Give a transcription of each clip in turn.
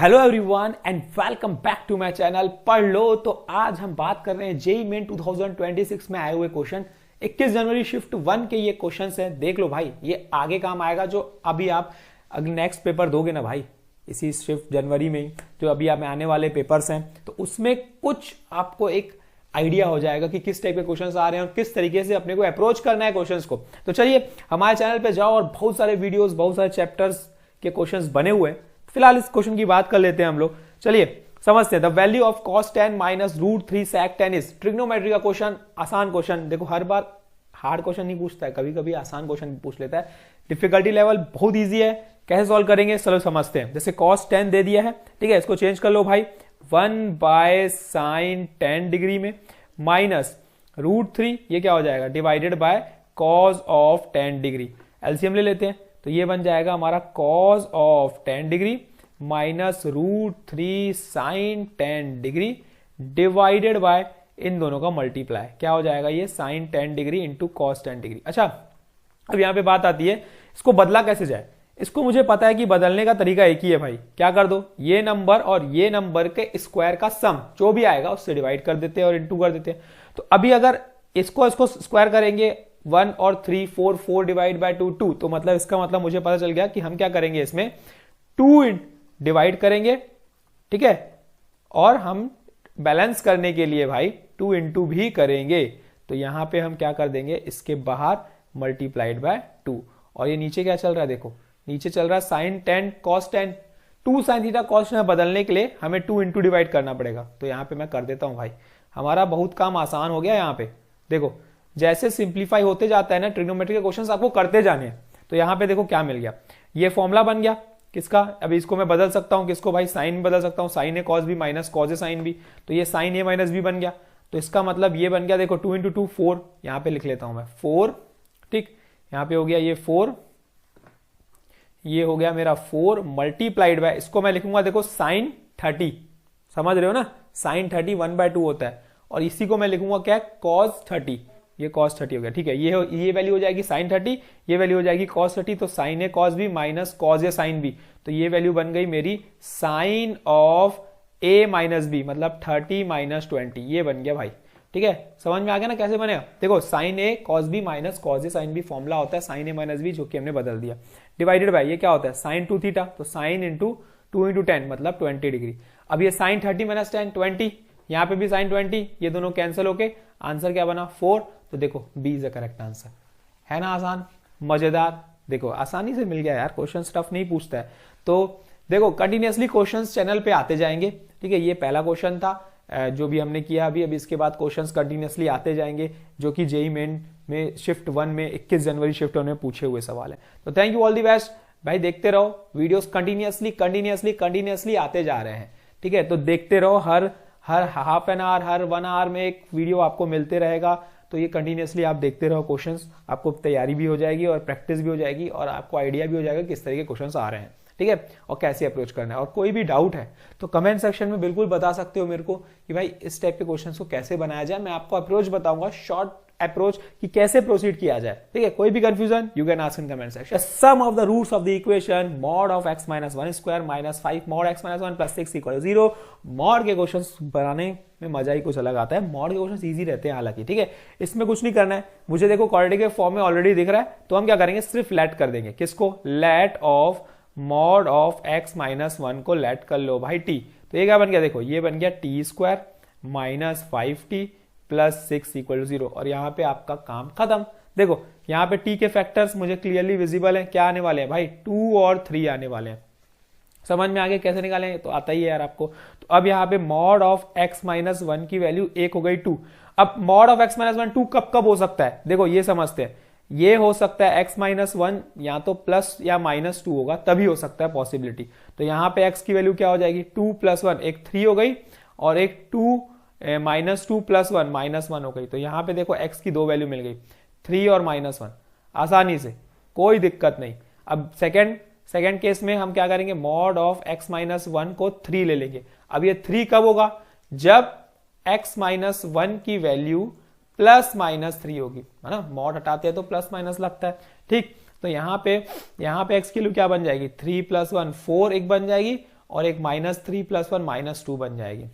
Hello everyone and welcome back to my channel पढ़ लो। तो आज हम बात कर रहे हैं जेईई मेन 2026 में आए हुए क्वेश्चन 21 जनवरी शिफ्ट 1 के ये क्वेश्चंस हैं। देख लो भाई, ये आगे काम आएगा जो अभी आप अगर नेक्स्ट पेपर दोगे ना भाई, इसी शिफ्ट जनवरी में जो अभी आप आने वाले पेपर्स हैं, तो उसमें कुछ आपको एक आइडिया हो जाएगा कि किस टाइप के क्वेश्चंस आ रहे हैं और किस तरीके से अपने को अप्रोच करना है क्वेश्चंस को। तो चलिए हमारे चैनल पे जाओ और बहुत सारे वीडियोस, बहुत सारे चैप्टर्स के क्वेश्चंस बने हुए हैं। फिलहाल इस क्वेश्चन की बात कर लेते हैं हम लोग। चलिए समझते हैं। The value of cos 10 minus √3 sec 10 is trigonometry का क्वेश्चन, आसान क्वेश्चन। देखो हर बार हार्ड क्वेश्चन नहीं पूछता है, कभी कभी आसान क्वेश्चन पूछ लेता है। डिफिकल्टी लेवल बहुत ईजी है, कैसे सॉल्व करेंगे चलो समझते हैं। जैसे cos 10 दे दिया है, ठीक है, इसको चेंज कर लो भाई 1/sin 10 डिग्री में माइनस √3, ये क्या हो जाएगा divided by cos of 10 degree. LCM ले लेते हैं तो ये बन जाएगा हमारा cos of 10 degree minus √3 sin 10 degree divided by इन दोनों का मल्टीप्लाई, क्या हो जाएगा ये sin 10 degree into cos 10 degree. अच्छा, अब यहां पे बात आती है इसको बदला कैसे जाए। इसको मुझे पता है कि बदलने का तरीका एक ही है भाई, क्या कर दो, ये नंबर और ये नंबर के स्क्वायर का सम जो भी आएगा उससे डिवाइड कर देते हैं और इंटू कर देते हैं। तो अभी अगर इसको स्क्वायर करेंगे 1 और 3 4 डिवाइड बाय 2 2, तो मतलब इसका मतलब मुझे पता चल गया कि हम क्या करेंगे, इसमें 2 डिवाइड करेंगे, ठीक है, और हम बैलेंस करने के लिए भाई 2 इंटू भी करेंगे। तो यहां पे हम क्या कर देंगे, इसके बाहर मल्टीप्लाइड बाय 2, और ये नीचे क्या चल रहा है, देखो नीचे चल रहा है sin 10 cos 10, 2 sin theta cos में बदलने के लिए हमें 2 इंटू डिवाइड करना पड़ेगा। तो यहां पे मैं कर देता हूं भाई, हमारा बहुत काम आसान हो गया। यहां पे देखो जैसे सिंप्लीफाई होते जाता है ना ट्रिग्नोमेट्री के क्वेश्चंस, आपको करते जाने हैं। तो यहां पे देखो क्या मिल गया, ये फॉर्मूला बन गया किसका, अभी इसको मैं बदल सकता हूं किसको भाई, साइन बदल सकता हूं, साइन ए कॉस भी माइनस कॉस ए साइन भी, तो ये साइन ए माइनस बी बन गया। तो इसका मतलब ये बन गया, देखो 2 इंटू 2 4, यहां पे लिख लेता हूं मैं 4, ठीक, यहां पे हो गया ये 4, ये हो गया मेरा 4 मल्टीप्लाइड बाय, इसको मैं लिखूंगा देखो साइन 30, समझ रहे हो ना, साइन 30 1/2 होता है, और इसी को मैं लिखूंगा क्या, कॉस 30, ये cos 30 हो गया, ठीक है। ये वैल्यू हो जाएगी sin 30, ये वैल्यू हो जाएगी cos 30, तो sin a cos b minus cos a sin b, तो ये वैल्यू बन गई मेरी sin of a minus b, मतलब 30 माइनस 20, ये बन गया भाई, ठीक है। समझ में आ गया ना कैसे बनेगा। देखो sin a cos b minus cos a sin b formula होता है sin a माइनस b, जो कि हमने बदल दिया, डिवाइडेड बाय ये क्या होता है sin 2 थीटा, तो sin इंटू 2 इंटू 10 मतलब 20 डिग्री। अब ये sin 30 माइनस 10 20, यहाँ पे भी sin 20, ये दोनों कैंसिल होके आंसर क्या बना 4। तो देखो B is the correct answer, है ना आसान मजेदार। देखो आसानी से मिल गया यार, क्वेश्चन टफ नहीं पूछता है। तो देखो कंटिन्यूअसली क्वेश्चंस चैनल पे आते जाएंगे, ठीक है। ये पहला क्वेश्चन था जो भी हमने किया अभी इसके बाद क्वेश्चंस कंटिन्यूअसली आते जाएंगे, जो कि जेईई मेन में शिफ्ट 1 में 21 जनवरी शिफ्ट 1 में पूछे हुए सवाल है। तो thank you, all the best भाई, देखते रहो वीडियोस कंटिन्यूअसली आते जा रहे हैं, ठीक है। तो देखते रहो, हर हाफ एन आवर, हर 1 आवर में एक वीडियो आपको मिलते रहेगा। तो ये कंटिन्यूअसली आप देखते रहो क्वेश्चंस, आपको तैयारी भी हो जाएगी और प्रैक्टिस भी हो जाएगी और आपको आइडिया भी हो जाएगा किस तरह के क्वेश्चंस आ रहे हैं, ठीक है, और कैसे अप्रोच करना है। और कोई भी डाउट है तो कमेंट सेक्शन में बिल्कुल बता सकते हो मेरे को कि भाई इस टाइप के क्वेश्चंस को कैसे बनाया जाए। मैं आपको अप्रोच बताऊंगा, शॉर्ट अप्रोच कि कैसे प्रोसीड किया जाए, ठीक है। कोई भी confusion you can ask in comment section. Sum of the roots of the equation mod of x minus 1 square minus 5 mod x minus 1 plus 6 equal 0। Mod के क्वेश्चंस बनाने में मजा ही कुछ अलग आता है, मॉड के क्वेश्चंस इजी रहते हैं हालांकि, ठीक है। इसमें कुछ नहीं करना है मुझे, देखो क्वाड्रेटिक के फॉर्म में ऑलरेडी दिख रहा है, तो हम क्या करेंगे, सिर्फ लेट कर देंगे, किसको, let of mod of x minus 1 को लेट कर लो भाई t। तो ये क्या बन गया, देखो ये बन गया t square minus 5t plus 6 equal 0, और यहां पे आपका काम खत्म। देखो यहां पे t के फैक्टर्स मुझे क्लियरली विजिबल है, क्या आने वाले हैं भाई 2 और 3 आने वाले हैं। समझ में आगे कैसे निकालेंगे, तो आता ही है यार आपको। तो अब यहाँ पे mod ऑफ x माइनस 1 की वैल्यू 1 हो गई 2। अब mod ऑफ x माइनस 1 2 कब कब हो सकता है, देखो ये समझते हैं। ये हो सकता है x माइनस 1 या तो प्लस या माइनस 2 होगा, तभी हो सकता है पॉसिबिलिटी। तो यहाँ पे x की वैल्यू क्या हो जाएगी, 2 प्लस 1, एक 3 हो गई और एक 2 माइनस 2 प्लस 1 माइनस 1 हो गई। तो यहाँ पे देखो x की 2 वैल्यू मिल गई, 3 और माइनस 1, आसानी से, कोई दिक्कत नहीं। अब सेकेंड केस में हम क्या करेंगे, mod ऑफ x माइनस 1 को 3 ले लेंगे। अब ये 3 कब होगा, जब x माइनस 1 की वैल्यू प्लस माइनस 3 होगी, है ना, mod हटाते हैं तो प्लस माइनस लगता है, ठीक। तो यहाँ पे x की वैल्यू क्या बन जाएगी, 3 प्लस 1 4 एक बन जाएगी, और एक -3 + 1 -2 बन जाएगी।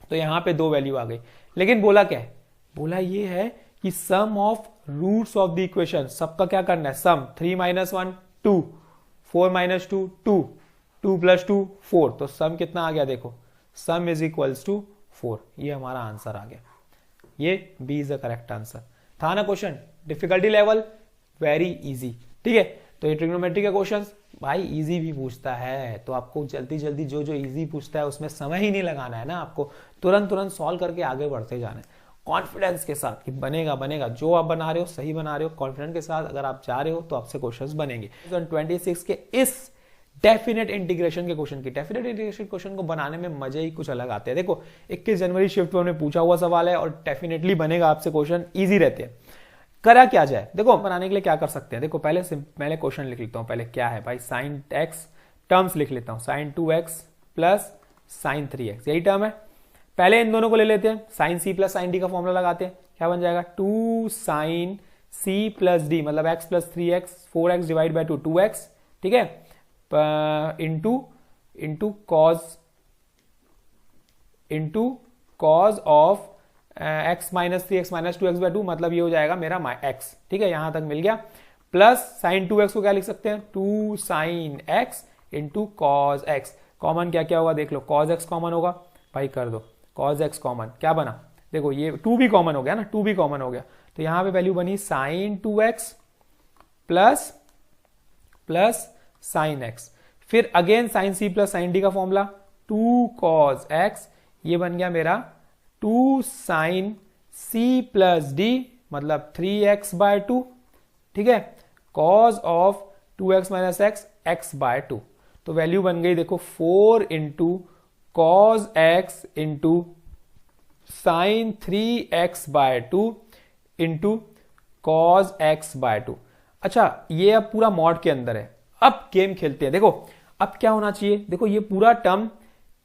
तो यहाँ पे 2 वैल्यू आ गई। लेकिन बोला क्या है, बोला ये है कि sum of roots of the equation, सबका क्या करना है, सम 3 - 1 2, 4 - 2 2, 2 + 2 4, तो सम कितना आ गया देखो, सम इज इक्वल्स टू 4। ये हमारा आंसर आ गया, ये B is the correct answer. था ना question, difficulty level very easy, ठीक है। तो ये ट्रिग्नोमेट्री के क्वेश्चंस भाई इजी भी पूछता है, तो आपको जल्दी जल्दी जो जो इजी पूछता है उसमें समय ही नहीं लगाना है ना, आपको तुरंत तुरंत सॉल्व करके आगे बढ़ते जाना है कॉन्फिडेंस के साथ कि बनेगा बनेगा। जो आप बना रहे हो सही बना रहे हो, कॉन्फिडेंस के साथ अगर आप जा रहे हो तो आपसे क्वेश्चंस बनेंगे। 26 के इस डेफिनेट इंटीग्रेशन के क्वेश्चन की, डेफिनेट इंटीग्रेशन क्वेश्चन को बनाने में मजे ही कुछ अलग आते हैं। देखो 21 जनवरी शिफ्ट में हमने पूछा हुआ सवाल है और डेफिनेटली बनेगा आपसे, क्वेश्चन इजी रहते हैं। करा क्या जाए, देखो बनाने के लिए क्या कर सकते हैं, देखो पहले क्वेश्चन लिख लेता हूं। पहले क्या है भाई, sin x टर्म्स लिख लेता हूं, sin 2x plus sin 3x, यही टर्म है। पहले इन दोनों को ले लेते हैं, sin c plus sin d का फॉर्मूला लगाते हैं, क्या बन जाएगा 2 sin c प्लस d, मतलब x plus 3x 4x divide by 2 2x, ठीक है, into cos of x minus 3x minus 2x by 2, मतलब ये हो जाएगा मेरा x, ठीक है, यहां तक मिल गया। प्लस साइन 2x को क्या लिख सकते हैं, 2 sin x into cos x, common क्या क्या होगा देख लो, cos x कॉमन होगा भाई, कर दो cos x कॉमन, क्या बना देखो, ये 2 भी कॉमन हो गया ना, 2 भी कॉमन हो गया, तो यहां पे वैल्यू बनी sin 2x plus sin x, फिर again sin c plus sin d का फॉर्मूला 2 cos x, ये बन गया मेरा 2 sin c प्लस d, मतलब 3x बाय 2, ठीक है, cos of 2x minus x by 2, तो वैल्यू बन गई देखो 4 into cos x into sine 3x by 2 into cos x by 2। अच्छा, ये अब पूरा मॉड के अंदर है। अब गेम खेलते हैं, देखो अब क्या होना चाहिए, देखो ये पूरा टर्म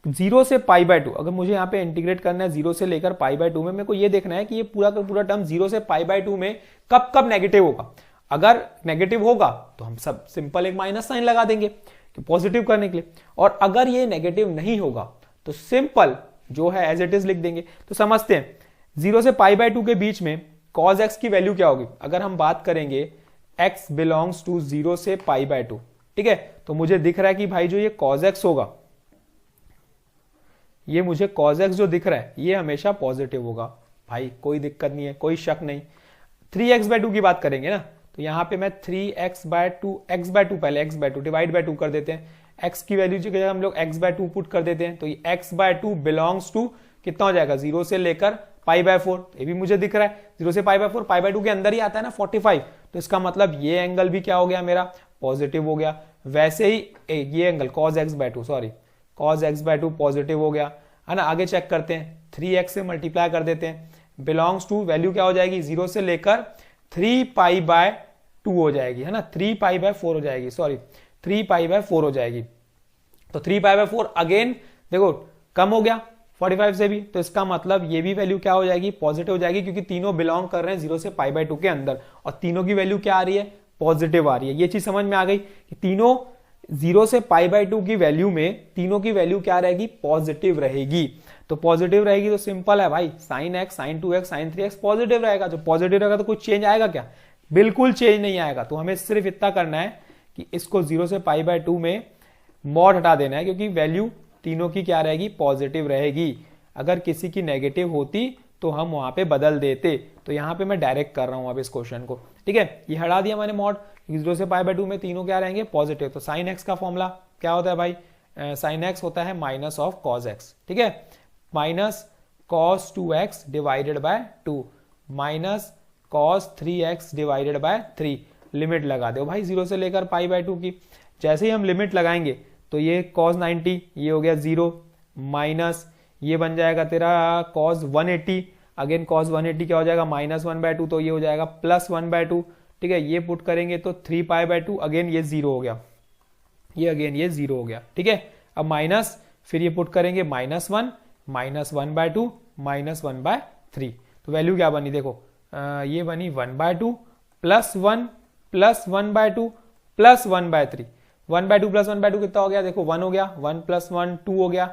0 से पाई बाय 2, अगर मुझे यहाँ पे इंटीग्रेट करना है 0 से लेकर पाई बाय 2 में, मेरे को ये देखना है कि ये पूरा का पूरा टर्म 0 से पाई बाय 2 में कब कब नेगेटिव होगा। अगर नेगेटिव होगा तो हम सब सिंपल एक माइनस साइन लगा देंगे कि पॉजिटिव करने के लिए, और अगर ये नेगेटिव नहीं होगा तो सिंपल जो है एज इट इज लिख देंगे। तो समझते हैं 0 से पाई बाय 2 के बीच में cos x की वैल्यू क्या होगी, अगर हम बात करेंगे x बिलोंग्स टू 0 से पाई बाय 2, ठीक है, तो मुझे दिख रहा है कि भाई जो ये cos x होगा, ये मुझे cos x जो दिख रहा है ये हमेशा पॉजिटिव होगा भाई, कोई दिक्कत नहीं है, कोई शक नहीं। 3x बाय 2 की बात करेंगे ना, तो यहां पे मैं 3x बाय 2, x बाय 2, पहले x बाय 2 डिवाइड बाय 2 कर देते हैं, x की वैल्यू जो हम लोग x बाय 2 पुट कर देते हैं, तो ये x बाय 2 बिलोंग्स टू कितना हो जाएगा, 0 से लेकर पाई बाय 4, ये भी मुझे दिख रहा है 0 से पाई बाय 4, पाई बाय 2 के अंदर ही आता है ना 45, तो इसका मतलब ये एंगल भी क्या हो गया मेरा, पॉजिटिव हो गया। वैसे ही ये angle cos x by 2, sorry cos x by 2 positive हो गया, है ना। आगे चेक करते हैं, 3x से मल्टीप्लाई कर देते हैं, बिलोंग्स टू वैल्यू क्या हो जाएगी, 0 से लेकर 3 पाई बाय 2 हो जाएगी, है ना, 3 पाई बाय 4 हो जाएगी, सॉरी 3 पाई बाय 4 हो जाएगी। तो 3 पाई बाय 4 अगेन देखो कम हो गया 45 से भी, तो इसका मतलब ये भी वैल्यू क्या हो जाएगी, पॉजिटिव हो जाएगी, क्योंकि तीनों बिलोंग कर रहे हैं 0 से पाई बाय 2 के अंदर, और तीनों की वैल्यू क्या आ रही है, पॉजिटिव आ रही है। ये चीज समझ में आ गई कि तीनों 0 से पाई बाय 2 की वैल्यू में तीनों की वैल्यू क्या रहेगी, पॉजिटिव रहेगी। तो पॉजिटिव रहेगी तो सिंपल है भाई, sine x sine 2x sine 3x positive रहेगा। जो पॉजिटिव रहेगा तो कुछ चेंज आएगा क्या, बिल्कुल चेंज नहीं आएगा। तो हमें सिर्फ इतना करना है कि इसको 0 से पाई बाय 2 में मॉड हटा देना है, क्योंकि वैल्यू तीनों की क्या रहेगी, पॉजिटिव रहेगी। अगर किसी की नेगेटिव होती तो हम वहां पे बदल देते, तो यहां पे मैं डायरेक्ट कर रहा हूं अब इस क्वेश्चन को, ठीक है। ये हटा दिया मैंने मॉड, 0 से पाई बाय 2 में तीनों क्या रहेंगे, पॉजिटिव। तो साइन x का फॉर्मूला क्या होता है भाई, साइन x होता है माइनस ऑफ cos x, ठीक है, minus cos 2x divided by 2 minus cos 3x divided by 3। Limit लगा दो भाई 0 से लेकर पाई बाय 2 की। जैसे ही हम लिमिट लगाएंगे तो ये cos 90 ये हो गया 0, माइनस ये बन जाएगा तेरा cos 180, अगेन cos 180 क्या हो जाएगा, माइनस 1 बाय 2, तो ये हो जाएगा प्लस 1 बाय 2, ठीक है। ये पुट करेंगे तो 3 पाई बाय 2, अगेन ये 0 हो गया, ये अगेन ये 0 हो गया, ठीक है। अब माइनस, फिर ये पुट करेंगे minus 1 minus 1 by 2 minus 1 by 3, तो वैल्यू क्या बनी देखो, ये बनी 1 by 2 plus 1 by 2 plus 1 by 3, 1/2 plus 1/2 कितना हो गया, देखो 1 हो गया, 1 प्लस 1 2 हो गया,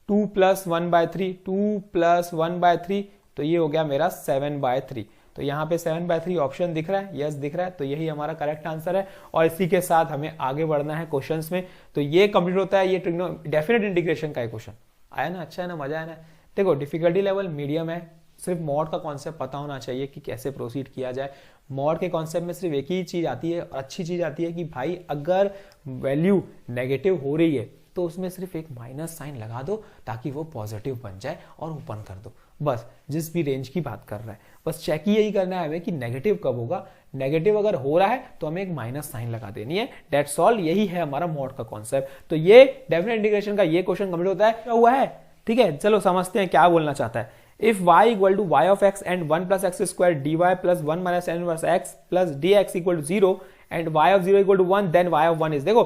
2 प्लस 1/3 2 प्लस 1/3, तो ये हो गया मेरा 7/3। तो यहाँ पे 7/3 ऑप्शन दिख रहा है, यस दिख रहा है, तो यही हमारा करेक्ट आंसर है। और इसी के साथ हमें आगे बढ़ना है क्वेश्चंस में। तो ये कंप्लीट होता है ये डेफिनेट इंटीग्रेशन का क्वेश्चन। आया ना, अच्छा है ना, मजा है ना। देखो डिफिकल्टी लेवल मीडियम है, सिर्फ मॉड का कॉन्सेप्ट पता होना चाहिए कि कैसे प्रोसीड किया जाए। मॉड के कॉन्सेप्ट में सिर्फ एक ही चीज आती है, अच्छी चीज आती है कि भाई अगर वैल्यू नेगेटिव हो रही है तो उसमें सिर्फ एक माइनस साइन लगा दो ताकि वो पॉजिटिव बन जाए और ओपन कर दो, बस। जिस भी रेंज की बात कर रहा है बस चेक ही यही करना है हमें कि नेगेटिव कब होगा। नेगेटिव अगर हो रहा है तो हमें एक माइनस साइन लगा देनी है, डेट्स ऑल। यही है हमारा मॉड का कॉन्सेप्ट। तो ये डेफिनेट इंटीग्रेशन का ये क्वेश्चन कंप्लीट होता है। क्या हुआ है, ठीक है, चलो समझते हैं क्या बोलना चाहता है। If y equal to y of x and 1 plus x square dy plus 1 minus tan inverse x plus dx equal to 0 and y of 0 equal to 1 then y of 1 is. देखो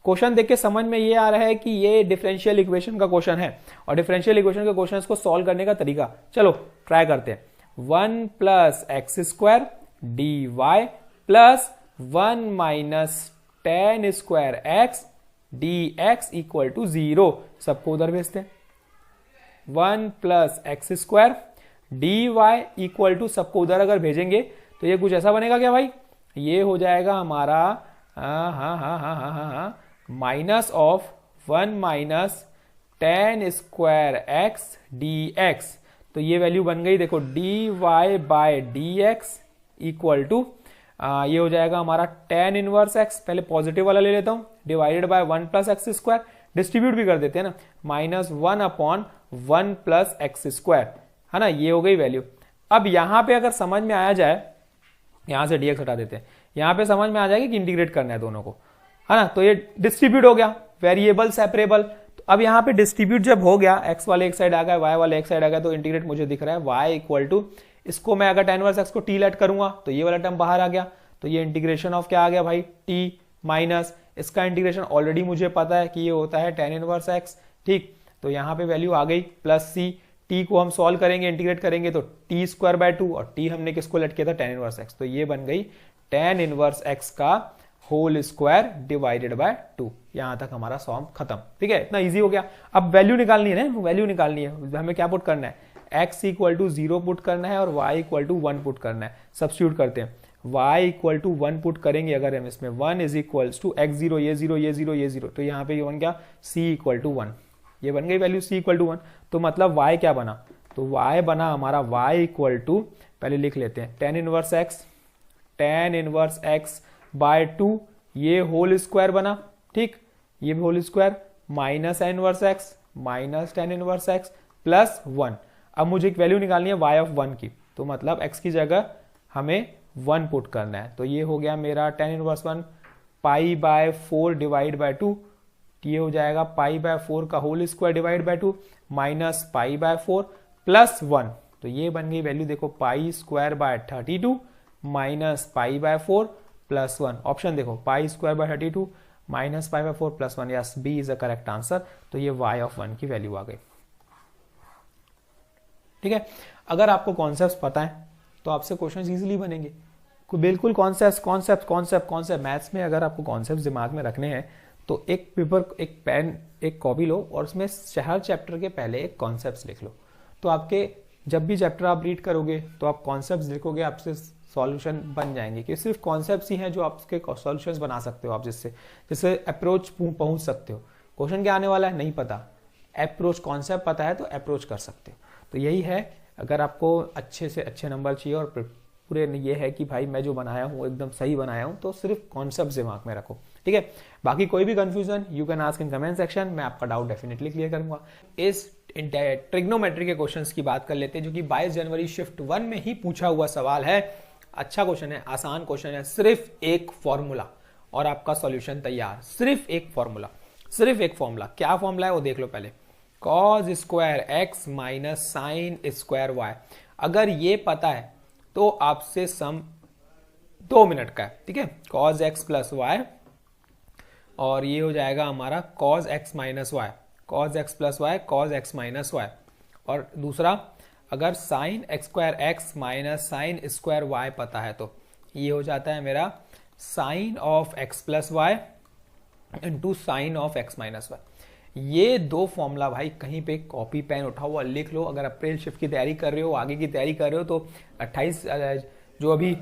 क्वेश्चन देख के समझ में ये आ रहा है कि ये डिफरेंशियल इक्वेशन का क्वेश्चन है, और डिफरेंशियल इक्वेशन के क्वेश्चन को सॉल्व करने का तरीका चलो ट्राई करते हैं। 1 plus x square d y plus 1 minus tan square x d x equal to 0, सबको उधर भेजते हैं। 1 plus x square d y equal to, सबको उधर अगर भेजेंगे तो ये कुछ ऐसा बनेगा क्या भाई, ये हो जाएगा हमारा minus of 1 minus tan square x d x. तो ये वैल्यू बन गई, देखो d y by d x equal to ये हो जाएगा हमारा tan इनवर्स एक्स, पहले पॉजिटिव वाला ले लेता हूं, divided by 1 plus x square, distribute भी कर देते हैं ना, minus 1 upon 1 plus x square, है ना। ये हो गई वैल्यू। अब यहां पे अगर समझ में आया जाए, यहां से dx हटा देते हैं, यहां पे समझ में आ जाएगा कि इंटीग्रेट करना है दोनों को, है ना। तो ये डिस्ट्रीब्यूट हो गया, वेरिएबल सेपरेबल। तो अब यहां पे डिस्ट्रीब्यूट जब हो गया, x वाले एक साइड आ गया, y वाले एक साइड आ गया, तो इंटीग्रेट मुझे दिख रहा है y इक्वल टू, इसको मैं अगर tan इनवर्स x को t लेट करूंगा तो ये वाला टर्म बाहर आ गया, तो ये इंटीग्रेशन ऑफ क्या आ गया भाई, t माइनस इसका इंटीग्रेशन ऑलरेडी मुझे पता है कि ये होता है tan इनवर्स x, ठीक। तो यहाँ पे वैल्यू आ गई प्लस c, t को हम सॉल्व करेंगे, इंटीग्रेट करेंगे तो t स्क्वायर बाय 2, और t हमने किसको लेट किया था, tan इनवर्स x, तो ये बन गई tan इनवर्स x का होल स्क्वायर डिवाइडेड बाय 2। यहां तक हमारा सॉल्व खत्म, ठीक है, इतना इजी हो गया। अब वैल्यू निकालनी है ना, वैल्यू निकालनी है, हमें क्या पुट करना है, x इक्वल टू 0 पुट करना है और y इक्वल टू 1 पुट करना है। सब्स्टिट्यूट करते हैं, y इक्वल टू 1 पुट करेंगे अगर हम इसमें, 1 इज इक्वल्स टू x0, ये 0 ये 0 ये 0, तो यहाँ पे ये बन गया c इक्वल टू 1, ये बन गई वैल्यू c इक्वल टू 1। तो मतलब y क्या बना, तो y बना हमारा y इक्वल टू, पहले लिख लेते हैं, tan इनवर्स x बाय 2, ये होल स्क्वायर बना, ठीक, ये whole square minus inverse x minus tan inverse x plus 1। अब मुझे एक वैल्यू निकालनी है y ऑफ 1 की, तो मतलब x की जगह हमें 1 पुट करना है, तो ये हो गया मेरा tan inverse 1 pi by 4 divide by 2, ये हो जाएगा पाई बाय 4 का whole square divide by 2 minus pi by 4 plus 1, तो ये बन गई वैल्यू, देखो pi square by 32 minus pi by 4 plus 1। Option देखो, pi square by 32 minus pi by 4 plus 1, yes B is a correct answer. तो ये y of 1 की value आ गई, ठीक है। अगर आपको कॉन्सेप्ट पता है तो आपसे क्वेश्चन इजीली बनेंगे, बिल्कुल कॉन्सेप्ट मैथ्स में अगर आपको कॉन्सेप्ट दिमाग में रखने हैं तो एक पेपर, एक पेन, एक कॉपी लो और उसमें हर चैप्टर के पहले एक कॉन्सेप्ट लिख लो, तो आपके जब भी चैप्टर आप रीड करोगे तो आप कॉन्सेप्ट लिखोगे, आपसे सॉल्यूशन बन जाएंगे, कि सिर्फ कॉन्सेप्ट्स ही हैं जो आपके सॉल्यूशंस बना सकते हो आप, जिससे अप्रोच पहुंच सकते हो। क्वेश्चन क्या आने वाला है नहीं पता, अप्रोच कॉन्सेप्ट पता है तो अप्रोच कर सकते हो। तो यही है, अगर आपको अच्छे से अच्छे नंबर चाहिए और पूरे ये है कि भाई मैं जो बनाया हूँ एकदम सही बनाया हूँ, तो सिर्फ कॉन्सेप्ट दिमाग में रखो, ठीक है। बाकी कोई भी confusion you can ask in comment section, मैं आपका डाउट डेफिनेटली क्लियर करूंगा। इस ट्रिग्नोमेट्री के क्वेश्चंस की बात कर लेते हैं, जो कि 22 जनवरी शिफ्ट 1 में ही पूछा हुआ सवाल है। अच्छा क्वेश्चन है, आसान क्वेश्चन है, सिर्फ एक फॉर्मूला और आपका सॉल्यूशन तैयार। सिर्फ एक फॉर्मूला, क्या फॉर्मूला है वो देख लो पहले, cos square x minus sine square y। अगर ये पता है तो आपसे सम 2 मिनट का है, ठीक है, कॉस x प्लस y, और ये हो जाएगा हमारा cos x minus y, cos x plus y, cos x minus y. और दूसरा, अगर sine x square x minus sine square y पता है तो ये हो जाता है मेरा sine of x plus y into sine of x minus one. ये दो फॉर्मूला भाई कहीं पे कॉपी पेन उठाओ और लिख लो। अगर अप्रैल शिफ्ट की तैयारी कर रहे हो, आगे की तैयारी कर रहे हो, तो 28 जो अभी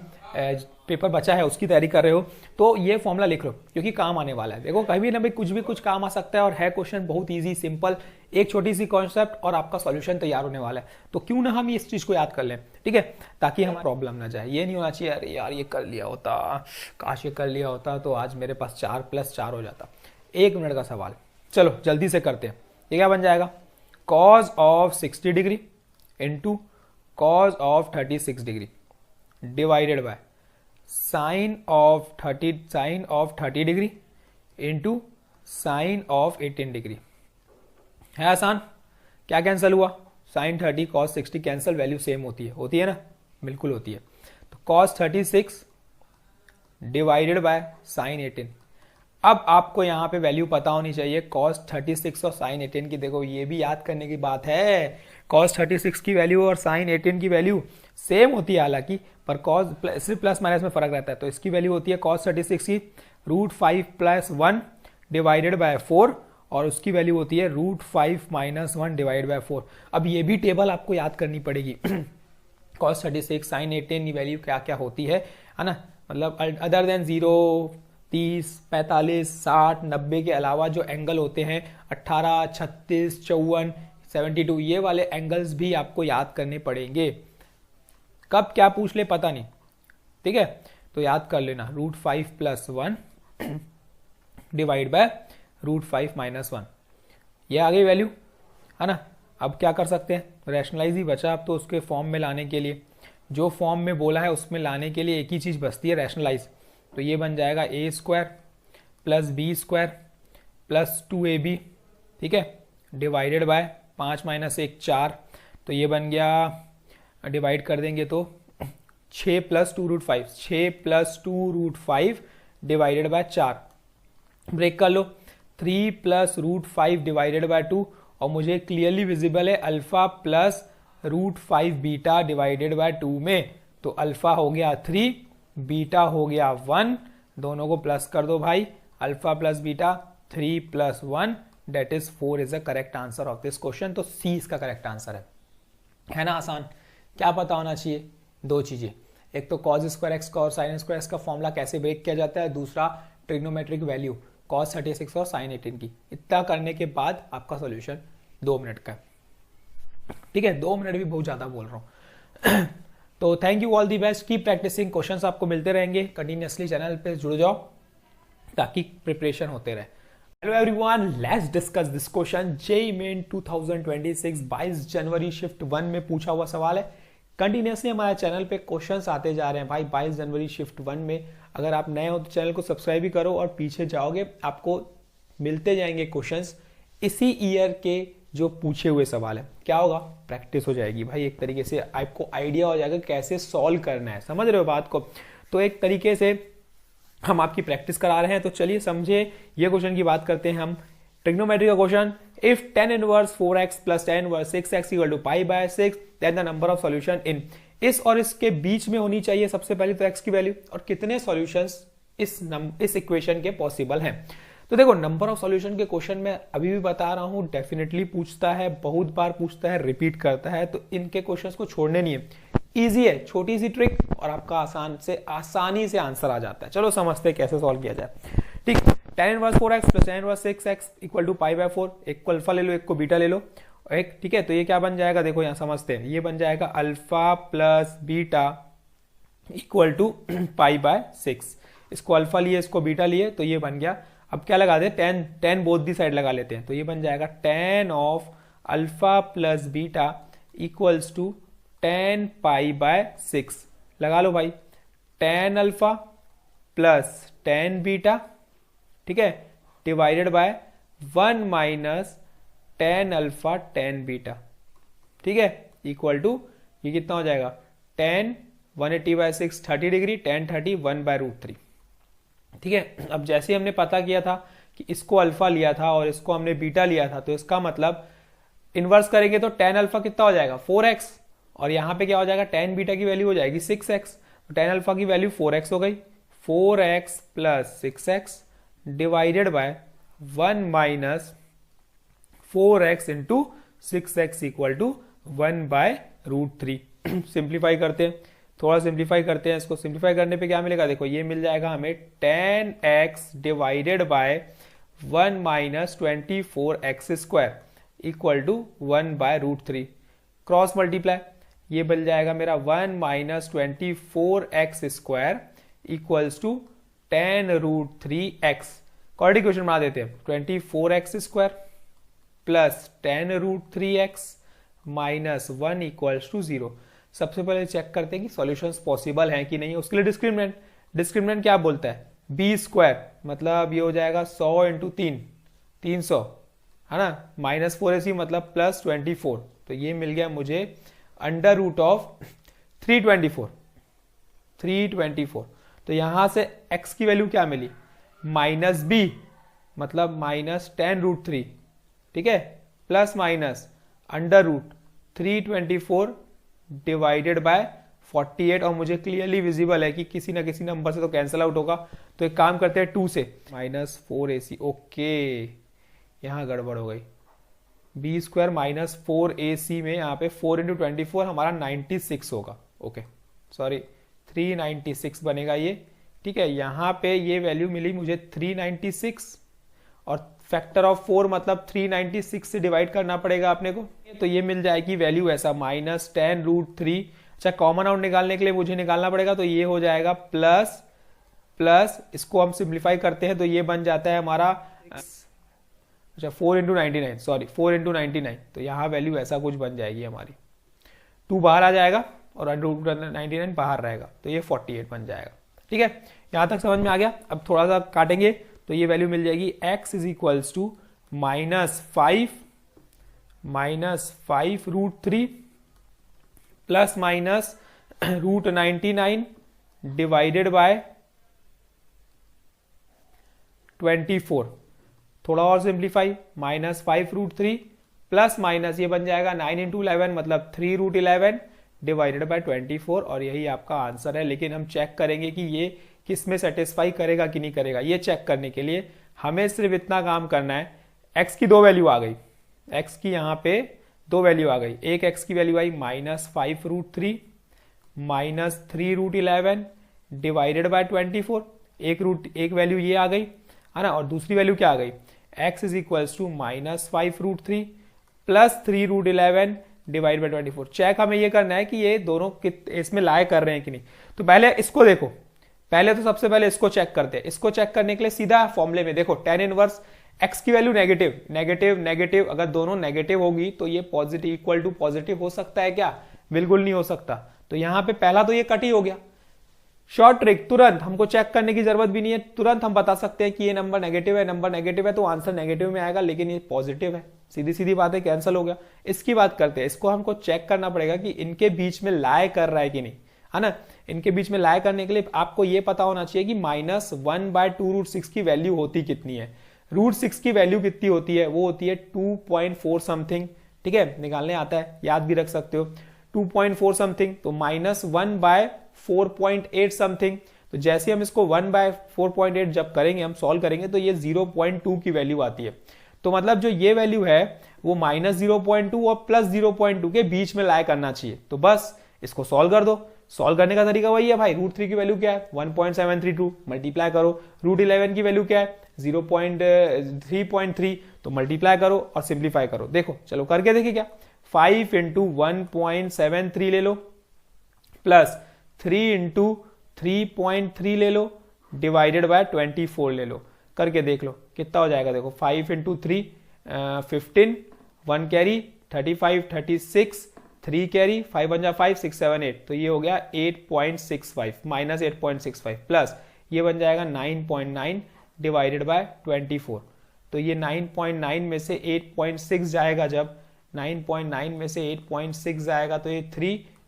पेपर बचा है उसकी तैयारी कर रहे हो, तो ये फॉर्मूला लिख लो क्योंकि काम आने वाला है। देखो कभी ना भाई कुछ काम आ सकता है, और है क्वेश्चन बहुत इजी सिंपल, एक छोटी सी कॉन्सेप्ट और आपका सॉल्यूशन तैयार होने वाला है। तो क्यों ना हम इस चीज को याद कर लें, ठीक है, ताकि हमें प्रॉब्लम ना जाए। ये नहीं होना चाहिए अरे यार ये कर लिया होता, काश ये कर लिया होता तो आज मेरे पास 4+4 हो जाता। 1 मिनट का सवाल, चलो जल्दी से करते हैं। ये क्या बन जाएगा, cos of 60 degree into cos of 36 degree divided by sine of 30 degree into sine of 18 degree. है आसान। क्या कैंसिल हुआ, sine 30 cos 60 cancel, value same होती है ना, बिल्कुल होती है। तो कॉस 36 डिवाइडेड बाय साइन 18। अब आपको यहां पे वैल्यू पता होनी चाहिए कॉस 36 और साइन 18 की। देखो ये भी याद करने की बात है, कॉस 36 की वैल्यू और साइन 18 की वैल्यू सेम होती है हालांकि, पर कॉस सिर्फ प्लस माइनस में फर्क रहता है। तो इसकी वैल्यू होती है कॉस 36 की √5 + 1 डिवाइडेड बाय 4, और उसकी वैल्यू होती है √5 - 1 डिवाइड बाय 4। अब ये भी टेबल आपको याद करनी पड़ेगी कॉस 36 साइन 18 वैल्यू क्या क्या होती है ना, मतलब अदर देन 0, 30, 45, 60, 90 के अलावा जो एंगल होते हैं 18, 36, 54, 72, ये वाले एंगल्स भी आपको याद करने पड़ेंगे। कब क्या पूछ ले पता नहीं, ठीक है, तो याद कर लेना √5 + 1 डिवाइड बाय √5 - 1। ये आ गई वैल्यू, है ना। अब क्या कर सकते हैं, रैशनलाइज ही बचा अब तो उसके फॉर्म में लाने के लिए, जो फॉर्म में बोला है उसमें लाने के लिए एक ही चीज बचती है, रैशनलाइज। तो ये बन जाएगा a² + b² + 2ab, ठीक है, डिवाइडेड बाय 5 - 1 4। तो ये बन गया, डिवाइड कर देंगे तो 6 + 2√5, 6 + 2√5 डिवाइडेड बाय 4। ब्रेक कर लो, 3 + √5 डिवाइडेड बाय 2, और मुझे क्लियरली विजिबल है alpha plus √5 beta divided by 2 में। तो अल्फा हो गया 3, बीटा हो गया 1, दोनों को प्लस कर दो भाई, alpha plus beta 3 + 1 that is 4 is the correct answer of this question. तो सी इसका करेक्ट आंसर है ना आसान। क्या पता होना चाहिए, दो चीजें, एक तो cos² x का और sin² x का फॉर्मूला कैसे ब्रेक किया जाता है, दूसरा ट्रिग्नोमेट्रिक वैल्यू cos 36 और sin 18 की। इतना करने के बाद आपका सॉल्यूशन 2 मिनट का, ठीक है, 2 मिनट भी बहुत ज्यादा बोल रहा हूं तो thank you, all the best, keep practising, questions आपको मिलते रहेंगे कंटिन्यूअसली, चैनल पे जुड़ जाओ ताकि प्रिपरेशन होते रहे। Hello everyone, let's discuss this question. JEE main 2026 22 January shift 1 में पूछा हुआ सवाल है। कंटिन्यूअसली हमारे चैनल पे क्वेश्चंस आते जा रहे हैं भाई। 22 जनवरी शिफ्ट 1 में अगर आप नए हो तो चैनल को सब्सक्राइब भी करो, और पीछे जाओगे आपको मिलते जाएंगे क्वेश्चंस इसी ईयर के जो पूछे हुए सवाल है। क्या होगा, प्रैक्टिस हो जाएगी भाई, एक तरीके से आपको आइडिया हो जाएगा कैसे सॉल्व करना है, समझ रहे हो बात को। तो एक तरीके से हम आपकी प्रैक्टिस करा रहे हैं। तो चलिए समझे, ये क्वेश्चन की बात करते हैं हम। ट्रिग्नोमेट्री का question, if tan inverse 4x + tan inverse 6x = π/6 then the number of solution in. इस और इसके बीच में होनी चाहिए सबसे पहले तो x की वैल्यू, और कितने सॉल्यूशंस इस इक्वेशन के पॉसिबल हैं। तो देखो नंबर ऑफ सॉल्यूशन के क्वेश्चन में अभी भी बता रहा हूं, डेफिनेटली पूछता है, बहुत बार पूछता है, रिपीट करता है, तो इनके क्वेश्चंस को छोड़ने नहीं है। इजी है, छोटी सी ट्रिक, और आपका आसानी से आंसर आ जाता है। चलो समझते हैं कैसे सॉल्व किया जाए। ठीक, tan inverse 4x + tan inverse 6x = π/4। एक को अल्फा ले लो, एक को बीटा ले लो, एक, ठीक है। तो ये क्या बन जाएगा, देखो यहां समझते हैं, ये बन जाएगा अल्फा प्लस बीटा = π/6। इसको अल्फा लिए, इसको बीटा लिए, तो ये बन गया। अब क्या लगा दे, tan बोथ दी साइड लगा लेते हैं, तो ये बन जाएगा tan of alpha plus beta = tan π/6। लगा लो भाई, tan alpha plus tan beta, ठीक है, divided by 1 - tan alpha tan beta, ठीक है, = ये कितना हो जाएगा, tan 180/6 30 डिग्री, tan 30 1/√3, ठीक है। अब जैसे हमने पता किया था कि इसको अल्फा लिया था और इसको हमने बीटा लिया था, तो इसका मतलब इनवर्स करेंगे तो tan अल्फा कितना हो जाएगा 4x, और यहां पे क्या हो जाएगा, tan बीटा की वैल्यू हो जाएगी 6x, तो tan अल्फा की वैल्यू 4x हो गई, 4x + 6x divided by 1 minus 4x into 6x equal to 1/√3। Simplify करते हैं, थोड़ा सिंप्लीफाई करते हैं। इसको सिंप्लीफाई करने पे क्या मिलेगा, देखो ये मिल जाएगा हमें 10x divided by 1 minus 24x square equal to 1/√3। Cross multiply, ये बन जाएगा मेरा 1 minus 24x square equals to 10√3x। Quadratic equation बना देते हैं, 24x square plus 10√3x minus 1 equals to 0। सबसे पहले चेक करते हैं कि सॉल्यूशंस पॉसिबल हैं कि नहीं। उसके लिए डिस्क्रिमिनेंट, डिस्क्रिमिनेंट क्या बोलता है, बी स्क्वायर, मतलब ये हो जाएगा 100 इंटू 3, 300 है ना, माइनस 4ac मतलब प्लस 24। तो ये मिल गया मुझे अंडर रूट ऑफ 324। तो यहां से x की वैल्यू क्या मिली, माइनस b मतलब माइनस 10√3, ठीक है, plus minus under root 324 divided by 48। और मुझे क्लियरली विजिबल है कि किसी ना किसी नंबर से तो कैंसिल आउट होगा। तो एक काम करते हैं 2 से, माइनस 4ac। ओके, यहां गड़बड़ हो गई, बी स्क्वायर माइनस 4ac में यहाँ पे 4 इंटू 24 हमारा 96 होगा। ओके सॉरी 396 बनेगा ये, ठीक है। यहाँ पे ये वैल्यू मिली मुझे 396 और फैक्टर ऑफ 4 मतलब 396 से डिवाइड करना पड़ेगा अपने को। तो ये मिल जाएगी वैल्यू ऐसा माइनस 10√3। अच्छा, कॉमन आउट निकालने के लिए मुझे निकालना पड़ेगा, तो ये हो जाएगा प्लस प्लस, इसको हम सिंप्लीफाई करते हैं तो ये बन जाता है हमारा, अच्छा 4 इंटू 99, सॉरी 4 इंटू 99। तो यहाँ वैल्यू ऐसा कुछ बन जाएगी हमारी, 2 बाहर आ जाएगा और अंडर 99 बाहर रहेगा, तो ये 48 बन जाएगा। ठीक है, यहां तक समझ में आ गया। अब थोड़ा सा काटेंगे तो ये वैल्यू मिल जाएगी x is equals to -5√3 plus minus √99 divided by 24। थोड़ा और सिंप्लीफाई, -5√3 प्लस माइनस ये बन जाएगा 9 इंटू 11 मतलब 3√11 डिवाइडेड बाय 24। और यही आपका आंसर है। लेकिन हम चेक करेंगे कि ये किस में सेटिस्फाई करेगा कि नहीं करेगा। ये चेक करने के लिए हमें सिर्फ इतना काम करना है, x की 2 वैल्यू आ गई, x की यहाँ पे 2 वैल्यू आ गई। एक x की वैल्यू आई -5√3 -3√11 डिवाइडेड बाय 24। एक वैल्यू ये आ गई है ना, और दूसरी वैल्यू क्या आ गई, x is equals to -5√3 plus 3√11 divide by 24। Check हमें ये करना है कि ये दोनों इसमें लाए कर रहे हैं कि नहीं। तो पहले इसको देखो, पहले तो सबसे पहले इसको चेक करते हैं। इसको चेक करने के लिए सीधा फॉर्मूले में देखो, tan इनवर्स x की वैल्यू नेगेटिव नेगेटिव नेगेटिव, अगर दोनों नेगेटिव होगी तो ये पॉजिटिव इक्वल टू पॉजिटिव हो सकता है क्या, बिल्कुल नहीं हो सकता। तो यहां पे पहला तो ये कट ही हो गया। शॉर्ट ट्रिक, तुरंत हमको चेक करने की जरूरत भी नहीं है, तुरंत हम बता सकते हैं कि ये नंबर नेगेटिव है, नंबर नेगेटिव है तो आंसर नेगेटिव में आएगा, लेकिन ये पॉजिटिव है। सीधी सीधी बात है, कैंसिल हो गया। इसकी बात करते हैं, इसको हमको चेक करना पड़ेगा कि इनके बीच में लाए कर रहा है कि नहीं, है ना। इनके बीच में लाए करने के लिए आपको ये पता होना चाहिए कि -1/2√6 की वैल्यू होती कितनी है। √6 की वैल्यू कितनी होती है, वो होती है 2.4 समथिंग। ठीक है, निकालने आता है, याद भी रख सकते हो, 2.4 समथिंग। तो -1/4.8 समथिंग। तो जैसे हम इसको 1/4.8 जब करेंगे, हम सॉल्व करेंगे, तो ये 0.2 की वैल्यू आती है। तो मतलब जो ये वैल्यू है वो -0.2 और +0.2 के बीच में लाए करना चाहिए। तो बस इसको सॉल्व कर दो। सॉल्व करने का तरीका वही है भाई, √3 की वैल्यू क्या है 1.732, मल्टीप्लाई करो। √11 की वैल्यू क्या है 0.3.3, तो मल्टीप्लाई करो और सिंप्लीफाई करो। देखो चलो करके देखिए क्या, 5 इंटू 1.73 ले लो प्लस 3 इंटू 3.3 ले लो डिवाइडेड बाय 24 ले लो, करके देख लो कितना हो जाएगा। देखो 5 इंटू 3 15, 1 कैरी 35, 36, 3 कैरी 5 1 जा 5 6 7 8, तो ये हो गया 8.65 -8.65 प्लस ये बन जाएगा 9.9 डिवाइडेड बाय 24। तो ये 9.9 में से 8.6 जाएगा, जब 9.9 में से 8.6 जाएगा तो ये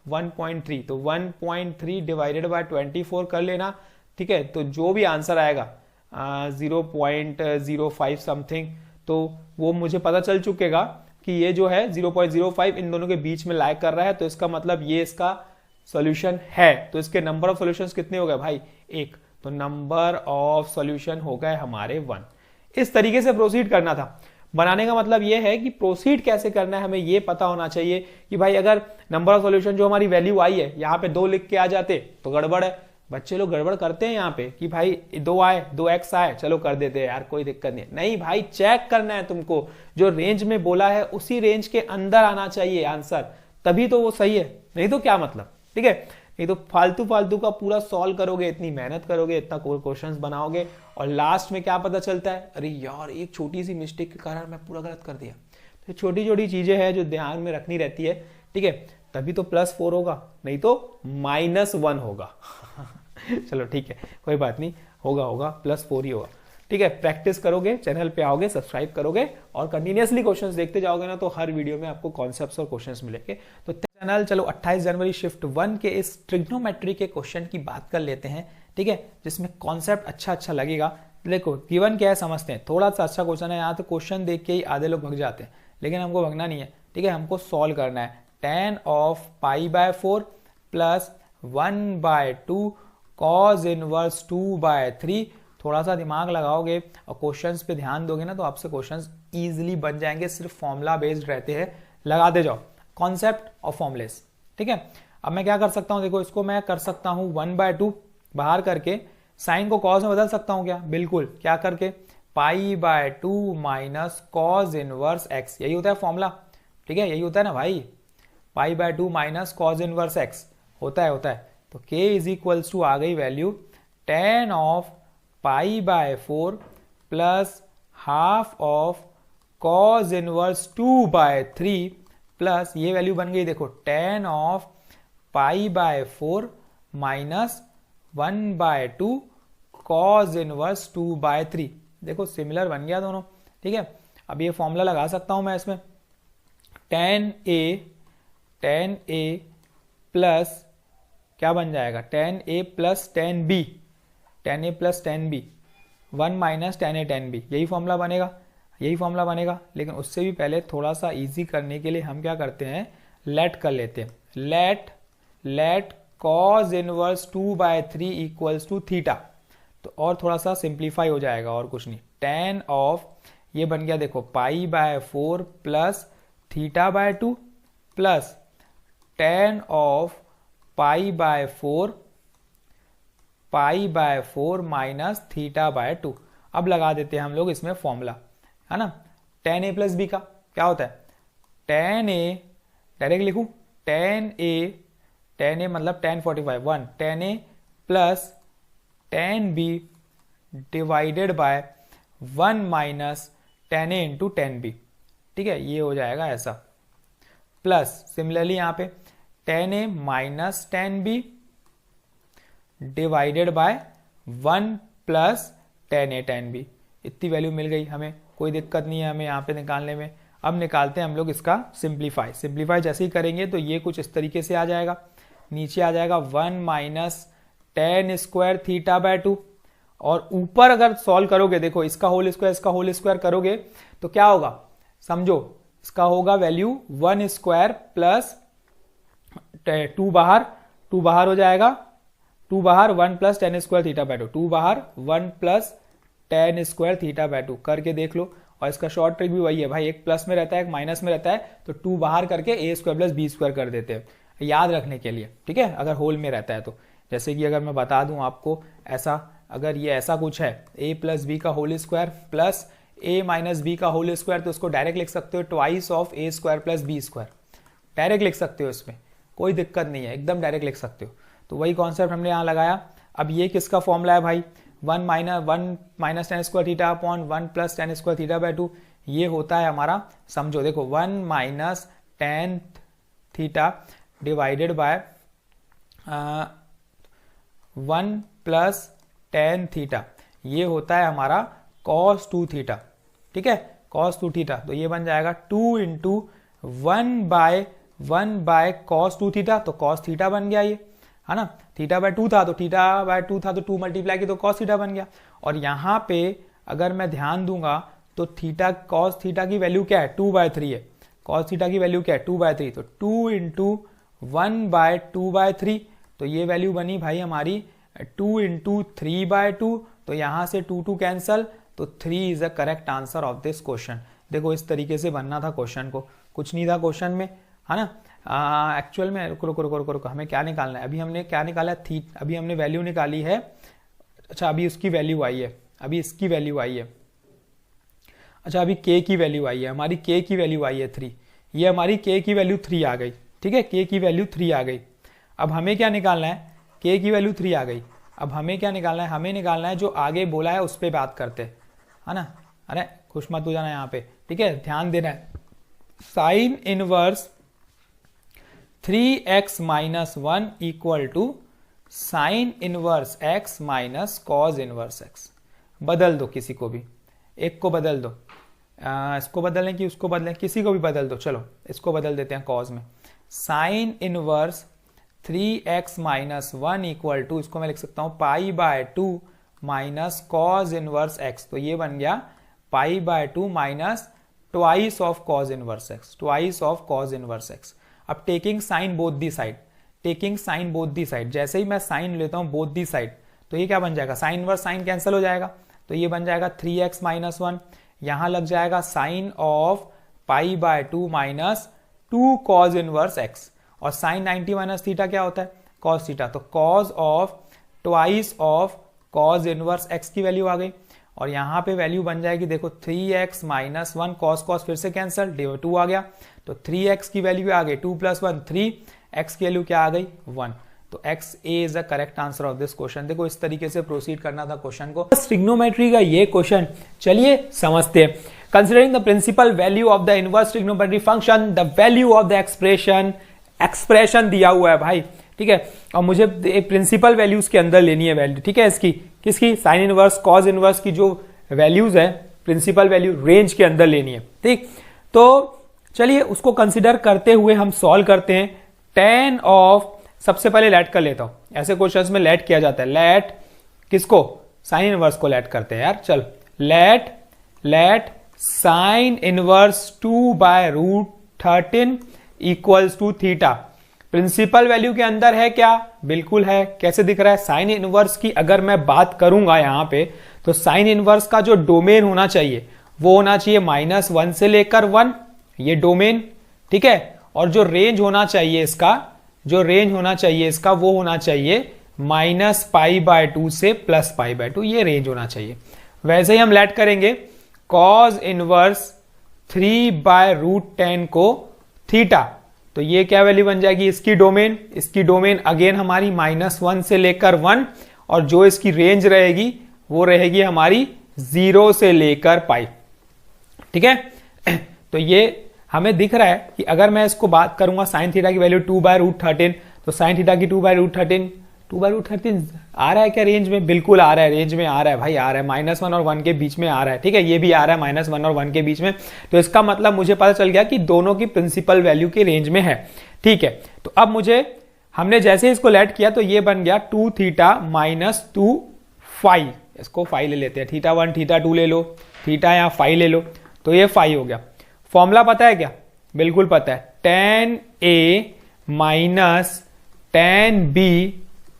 1.3, तो 1.3 डिवाइडेड बाय 24 कर लेना। ठीक है, तो जो भी आंसर आएगा 0.05 समथिंग, तो वो मुझे पता चल चुकेगा कि ये जो है 0.05 इन दोनों के बीच में लाइक कर रहा है। तो इसका मतलब ये इसका सॉल्यूशन है। तो इसके नंबर ऑफ सॉल्यूशंस कितने हो गए भाई, 1। तो नंबर ऑफ सॉल्यूशन हो गए हमारे 1। इस तरीके से प्रोसीड करना था। बनाने का मतलब ये है कि प्रोसीड कैसे करना है हमें ये पता होना चाहिए कि भाई अगर नंबर ऑफ सॉल्यूशन जो हमारी वैल्यू आई है यहाँ पे 2 लिख के आ जाते तो गड़बड़ है। बच्चे लोग गड़बड़ करते हैं यहाँ पे कि भाई 2 आए 2x आए चलो कर देते हैं यार कोई दिक्कत नहीं। नहीं भाई, चेक करना है तुमको, जो रेंज में बोला है उसी रेंज के अंदर आना चाहिए आंसर, तभी तो वो सही है, नहीं तो क्या मतलब। ठीक है, नहीं तो फालतू फालतू का पूरा सॉल्व करोगे, इतनी मेहनत करोगे, इतना क्वेश्चंस बनाओगे और लास्ट में क्या पता चलता है, अरे यार एक छोटी सी मिस्टेक के कारण मैं पूरा गलत कर दिया। तो छोटी छोटी चीजें हैं जो ध्यान में रखनी रहती है। ठीक है, तभी तो +4 होगा, नहीं तो -1 होगा। चलो ठीक है, कोई बात नहीं, होगा +4 ही होगा। ठीक है, प्रैक्टिस करोगे, चैनल पे आओगे, सब्सक्राइब करोगे और कंटिन्यूअसली क्वेश्चंस देखते जाओगे ना, तो हर वीडियो में आपको कॉन्सेप्ट्स और क्वेश्चंस मिलेंगे। तो चैनल चलो 28 जनवरी शिफ्ट 1 के इस ट्रिग्नोमेट्री के क्वेश्चन की बात कर लेते हैं। ठीक है, जिसमें कॉन्सेप्ट अच्छा लगेगा। देखो गिवन क्या है समझते हैं, थोड़ा सा अच्छा क्वेश्चन है। यहाँ तो क्वेश्चन देख के ही आधे लोग भग जाते हैं, लेकिन हमको भगना नहीं है। ठीक है, हमको सॉल्व करना है। tan of π/4 plus 1/2 cos inverse 2/3। थोड़ा सा दिमाग लगाओगे और क्वेश्चंस पे ध्यान दोगे ना, तो आपसे क्वेश्चंस इजीली बन जाएंगे। सिर्फ फॉर्मूला बेस्ड रहते हैं, लगाते जाओ कॉन्सेप्ट और फॉर्मुलेस। ठीक है, अब मैं क्या कर सकता हूं, देखो इसको मैं कर सकता हूं 1/2 बाहर करके, साइन को कॉस में बदल सकता हूं क्या, बिल्कुल। क्या करके, π/2 माइनस कॉस इनवर्स x, यही होता है फॉर्मूला। ठीक है, यही होता है ना भाई, π/2 माइनस कॉस इनवर्स x होता है। तो k इज इक्वल्स टू आ गई value tan of π/4 plus half of cos inverse 2/3 plus ये वैल्यू बन गई, देखो tan of π/4 minus 1/2 cos inverse 2/3। देखो सिमिलर बन गया दोनों। ठीक है, अब ये फॉर्मूला लगा सकता हूं मैं इसमें, tan a प्लस क्या बन जाएगा, tan a plus tan b, tan a plus tan b 1 minus tan a tan b, यही फॉर्मूला बनेगा। लेकिन उससे भी पहले थोड़ा सा इजी करने के लिए हम क्या करते हैं, लेट कर लेते हैं। Let cos inverse 2/3 equals to theta, तो और थोड़ा सा सिंप्लीफाई हो जाएगा और कुछ नहीं। tan ऑफ ये बन गया देखो π/4 plus θ/2 plus tan of π/4 minus θ/2। अब लगा देते हैं हम लोग इसमें फॉर्मूला, है ना। tan a प्लस b का क्या होता है, tan a डायरेक्ट लिखूं, tan a मतलब tan 45 1 tan a plus tan b divided by 1 minus tan a into tan b। ठीक है, ये हो जाएगा ऐसा, प्लस सिमिलरली यहाँ पे tan a minus tan b divided by 1 plus tan a tan b। इतनी वैल्यू मिल गई हमें, कोई दिक्कत नहीं है हमें यहाँ पे निकालने में। अब निकालते हैं हम लोग इसका सिंप्लीफाई जैसे ही करेंगे तो ये कुछ इस तरीके से आ जाएगा, नीचे आ जाएगा 1 माइनस tan स्क्वायर θ/2 और ऊपर अगर सॉल्व करोगे, देखो इसका होल स्क्वायर करोगे तो क्या होगा समझो, इसका होगा वैल्यू 1 स्क्वायर प्लस 2 बाहर हो जाएगा, 2 बाहर 1 प्लस tan स्क्वायर θ/2, 2 बाहर 1 प्लस tan स्क्वायर θ/2 करके देख लो। और इसका शॉर्ट ट्रिक भी वही है भाई, एक प्लस में रहता है एक माइनस में रहता है, तो 2 बाहर करके a square plus b square कर देते हैं, याद रखने के लिए। ठीक है, अगर होल में रहता है तो, जैसे कि अगर मैं बता दूं आपको ऐसा, अगर ये ऐसा कुछ है a प्लस बी का whole square plus a minus B का होल स्क्वायर, तो उसको डायरेक्ट लिख सकते हो twice of a square plus B square, direct लिख सकते हो, इसमें कोई दिक्कत नहीं है, एकदम डायरेक्ट लिख सकते हो। तो वही कॉन्सेप्ट हमने यहाँ लगाया। अब ये किसका फॉर्मूला है भाई, 1 minus tan square theta upon 1 plus tan square θ/2, ये होता है हमारा, समझो देखो 1 minus tan theta divided by 1 plus tan theta, ये होता है हमारा cos 2 थीटा। ठीक है, cos 2 थीटा, तो ये बन जाएगा 2 इंटू 1 बाय cos 2 थीटा, तो cos थीटा बन गया ये, है ना। θ/2 था तो θ/2 था तो 2 मल्टीप्लाई की तो cos थीटा बन गया। और यहाँ पे अगर मैं ध्यान दूंगा तो cos थीटा की वैल्यू क्या है, 2/3 है, cos थीटा की वैल्यू क्या है 2/3, तो 2 इंटू 1/2/3, तो ये वैल्यू बनी भाई हमारी 2 इंटू 3/2, तो यहां से 2 कैंसल, तो 3 is the correct answer of this question. देखो इस तरीके से बनना था क्वेश्चन को, कुछ नहीं था क्वेश्चन में, है ना। एक्चुअल में रुको, हमें क्या निकालना है, अभी हमने क्या निकाला है, अभी हमने वैल्यू निकाली है। अच्छा अभी उसकी वैल्यू आई है, अभी इसकी वैल्यू आई है। अच्छा अभी k की वैल्यू आई है, हमारी k की वैल्यू आई है 3, ये हमारी k की वैल्यू 3 आ गई, ठीक है, k की वैल्यू 3 आ गई। अब हमें क्या निकालना है, k की वैल्यू 3 आ गई, अब हमें क्या निकालना है, हमें निकालना है जो आगे बोला है उस पर बात करते, है ना। अरे खुश मत हो जाना यहाँ पे, ठीक है, ध्यान देना है। Sine inverse 3x minus 1 equal to sine inverse x minus cos inverse x। बदल दो किसी को भी, एक को बदल दो, इसको बदलें कि उसको बदलें, किसी को भी बदल दो, चलो इसको बदल देते हैं कॉज में। Sine inverse 3x minus 1 equal to, इसको मैं लिख सकता हूं π/2 माइनस कॉज इनवर्स x, तो ये बन गया π/2 minus twice of cos inverse x, twice of cos inverse x। अब taking sine both the side, taking sine both the side, जैसे ही मैं साइन लेता हूं बोथ दी साइड, तो ये क्या बन जाएगा, साइन इनवर्स साइन कैंसिल हो जाएगा, तो ये बन जाएगा 3x माइनस 1, यहां लग जाएगा sine of π/2 minus 2 cos inverse x, और साइन 90 माइनस थीटा क्या होता है, कॉस थीटा, तो cos of twice of cos inverse x की वैल्यू आ गई। और यहां पे वैल्यू बन जाएगी, देखो 3x माइनस 1, कॉस कॉस फिर से कैंसिल, 2 आ गया, तो 3x की वैल्यू आ गई 2 + 1 3, x की वैल्यू क्या आ गई 1, तो x A is the correct answer of this question. देखो इस तरीके से प्रोसीड करना था क्वेश्चन को, ट्रिग्नोमेट्री का ये क्वेश्चन, चलिए समझते हैं। Considering the principal value of the inverse trigonometry function, the value of the expression दिया हुआ है भाई, ठीक है, और मुझे एक प्रिंसिपल वैल्यूज के अंदर लेनी है वैल्यू, ठीक है, इसकी किसकी, साइन इनवर्स कॉज इनवर्स की जो वैल्यूज है प्रिंसिपल वैल्यू रेंज के अंदर लेनी है, ठीक। तो चलिए उसको कंसिडर करते हुए हम सॉल्व करते हैं। tan ऑफ, सबसे पहले लेट कर लेता हूं, ऐसे क्वेश्चंस में लेट किया जाता है, लेट किसको, साइन इनवर्स को लेट करते हैं यार, चल let sine inverse 2/√13 equals to theta. Principal value के अंदर है क्या, बिल्कुल है, कैसे दिख रहा है, साइन इनवर्स की अगर मैं बात करूंगा यहां पे, तो साइन इनवर्स का जो डोमेन होना चाहिए वो होना चाहिए -1 से लेकर 1, ये डोमेन, ठीक है, और जो रेंज होना चाहिए इसका, जो रेंज होना चाहिए इसका वो होना चाहिए -π/2 से +π/2, ये रेंज होना चाहिए। वैसे ही हम लेट करेंगे cos इनवर्स 3/√10 को थीटा, तो ये क्या वैल्यू बन जाएगी, इसकी डोमेन अगेन हमारी -1 से लेकर 1, और जो इसकी रेंज रहेगी वो रहेगी हमारी 0 से लेकर π, ठीक है। तो ये हमें दिख रहा है कि अगर मैं इसको बात करूंगा साइन थीटा की वैल्यू 2/√13, तो साइन थीटा की 2/√13 आ रहा है क्या रेंज में, बिल्कुल आ रहा है, रेंज में आ रहा है भाई, आ रहा है, -1 और 1 के बीच में आ रहा है, ठीक है, ये भी आ रहा है -1 और 1 के बीच में, तो इसका मतलब मुझे पता चल गया कि दोनों की प्रिंसिपल वैल्यू के रेंज में है, ठीक है। तो अब हमने जैसे इसको लेट किया तो ये बन गया 2 थीटा माइनस 2 फाई, इसको फाई ले लेते हैं, θ1 θ2 ले लो, थीटा या फाई ले लो, तो ये फाई हो गया। फॉर्मूला पता है क्या, बिल्कुल पता है, tan A minus tan B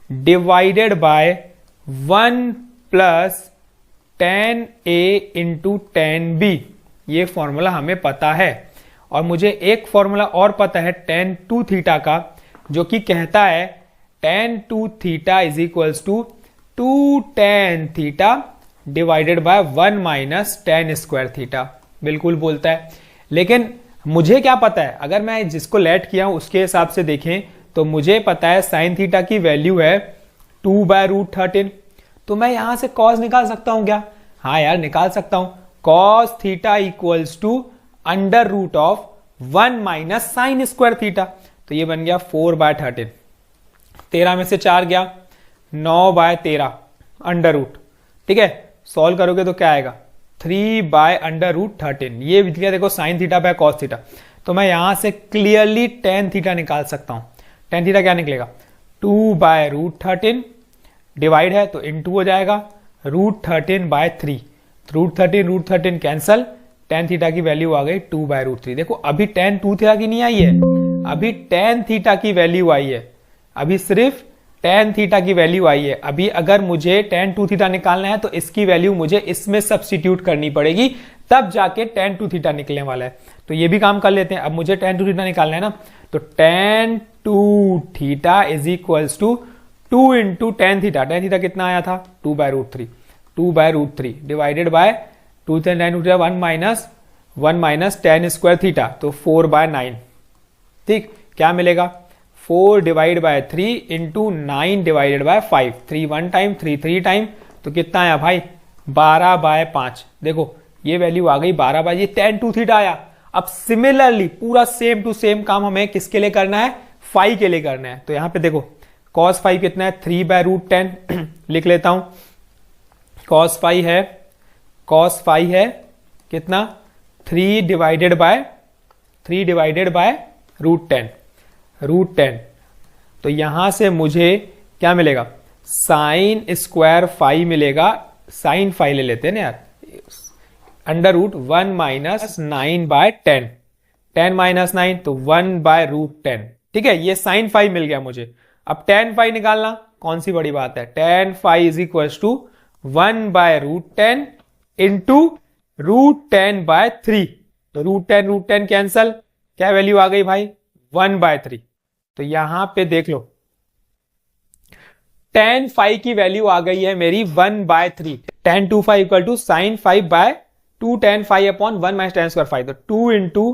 divided by 1 plus tan A into tan B, ये फॉर्मूला हमें पता है। और मुझे एक फॉर्मूला और पता है tan 2 थीटा का, जो कि कहता है tan 2 theta is equals to 2 tan theta divided by 1 minus tan square theta, बिल्कुल बोलता है। लेकिन मुझे क्या पता है, अगर मैं जिसको लेट किया हूं उसके हिसाब से देखें तो मुझे पता है साइन थीटा की वैल्यू है 2/√13, तो मैं यहां से कॉस निकाल सकता हूं क्या, हाँ यार निकाल सकता हूं, cos theta equals to √1 minus sine square theta, तो ये बन गया 4/13, 13 में से 4 गया, 9/13 अंडर रूट, ठीक है, सॉल्व करोगे तो क्या आएगा 3/√13, ये क्या देखो sine theta by cos theta, तो मैं यहां से क्लियरली tan थीटा निकाल सकता हूं। tan थीटा क्या निकलेगा 2/√13, डिवाइड है तो इनटू हो जाएगा √13/3, √13 कैंसल, tan थीटा की वैल्यू आ गई 2/√3। देखो अभी tan 2 थीटा की नहीं आई है, अभी tan थीटा की वैल्यू आई है, अभी सिर्फ टेन थीटा की वैल्यू आई है। अभी अगर मुझे टेन टू थीटा निकालना है तो इसकी वैल्यू मुझे इसमें सब्स्टिट्यूट करनी पड़ेगी, तब जाके टेन टू थीटा निकलने वाला है। तो ये भी काम कर लेते हैं। अब मुझे टेन टू थीटा निकालना है ना, तो tan two theta is equals to 2 into tan theta. Tan theta कितना आया था? 2/√3। 2/√3 divided by 2 tan two 1 minus tan square theta, तो 4/9। ठीक, क्या मिलेगा? 4 divide by 3 into 9 divided by 5। 3 1 time, 3 3 time, तो कितना आया भाई? 12/5। देखो ये वैल्यू आ गई 12/, ये टेन टू थीटा आया। अब सिमिलरली पूरा सेम टू सेम काम हमें किसके लिए करना है? फाई के लिए करना है। तो यहां पे देखो cos फाई कितना है? 3/√10 लिख लेता हूं। cos फाई है कितना? 3 डिवाइडेड बाय √10। तो यहां से मुझे क्या मिलेगा? साइन स्क्वायर फाई मिलेगा। साइन फाई ले लेते हैं ना यार, √1 माइनस 9/10। 10 माइनस 9 तो 1/√10। ठीक है, ये साइन फाई मिल गया मुझे। अब tan फाई निकालना कौन सी बड़ी बात है? tan phi is equal to 1/√10 into √10/3। तो √10 कैंसल, क्या वैल्यू आ गई भाई? 1/3। तो यहां पे देख लो tan फाई की वैल्यू आ गई है मेरी 1/3। tan 2 फाई equal to sine 5/2 tan phi upon 1 minus tan square phi. तो 2 इंटू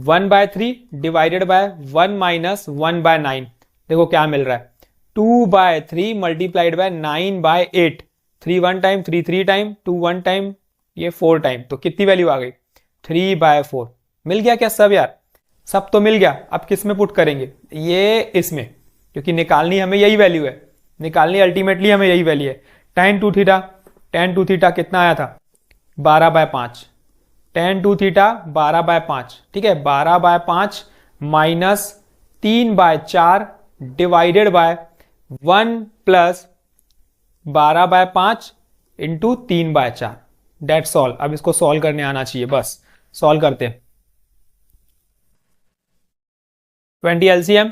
1/3 डिवाइडेड बाय 1 माइनस 1/9। देखो क्या मिल रहा है? 2/3 multiplied by 9/8। 3 1 time, 3 3 time, 2 1 time, ये 4 टाइम। तो कितनी वैल्यू आ गई? 3/4। मिल गया क्या सब यार? सब तो मिल गया। अब किस में पुट करेंगे? ये इसमें, क्योंकि निकालनी हमें यही वैल्यू है। निकालनी अल्टीमेटली हमें यही वैल्यू है। tan टू थीटा कितना आया था? 12/5। tan two theta 12/5। ठीक है, 12/5 minus 3/4 divided by 1 plus 12/5 into 3/4। That's all. अब इसको सॉल्व करने आना चाहिए, बस सॉल्व करते हैं। 20 एलसीएम,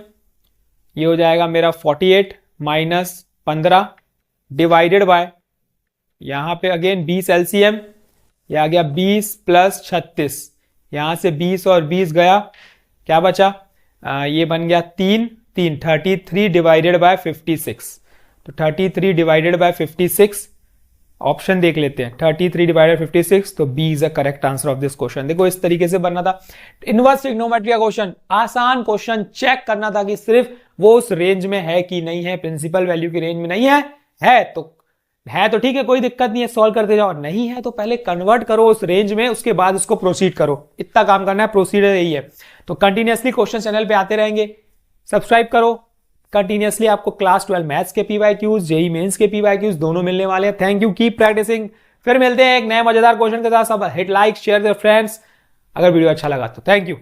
ये हो जाएगा मेरा 48 माइनस 15 डिवाइडेड बाय, यहां पे अगेन 20 एलसीएम, यह आ गया 20 प्लस 36। यहां से 20 और 20 गया, क्या बचा? ये बन गया 3 33 डिवाइडेड बाय 56। तो 33 डिवाइडेड बाय 56, ऑप्शन देख लेते हैं। 33 डिवाइडेड 56, तो B is the correct answer of this question. देखो इस तरीके से बनना था इनवर्स ट्रिग्नोमेट्री का क्वेश्चन। आसान क्वेश्चन, चेक करना था कि सिर्फ वो उस रेंज में है कि नहीं है, प्रिंसिपल वैल्यू की रेंज में नहीं है। है तो ठीक है, कोई दिक्कत नहीं है, सॉल्व करते जाओ। नहीं है तो पहले कन्वर्ट करो उस रेंज में, उसके बाद उसको प्रोसीड करो। इतना काम करना है, प्रोसीजर यही है। तो कंटिन्यूअसली क्वेश्चन चैनल पे आते रहेंगे, सब्सक्राइब करो। कंटिन्यूअसली आपको क्लास 12 मैथ्स के PYQs, जेई मेंस के PYQs दोनों मिलने वाले हैं। Thank you, keep practising. फिर मिलते हैं एक नए मजेदार क्वेश्चन के साथ। सब hit like, share with friends अगर वीडियो अच्छा लगा तो। Thank you.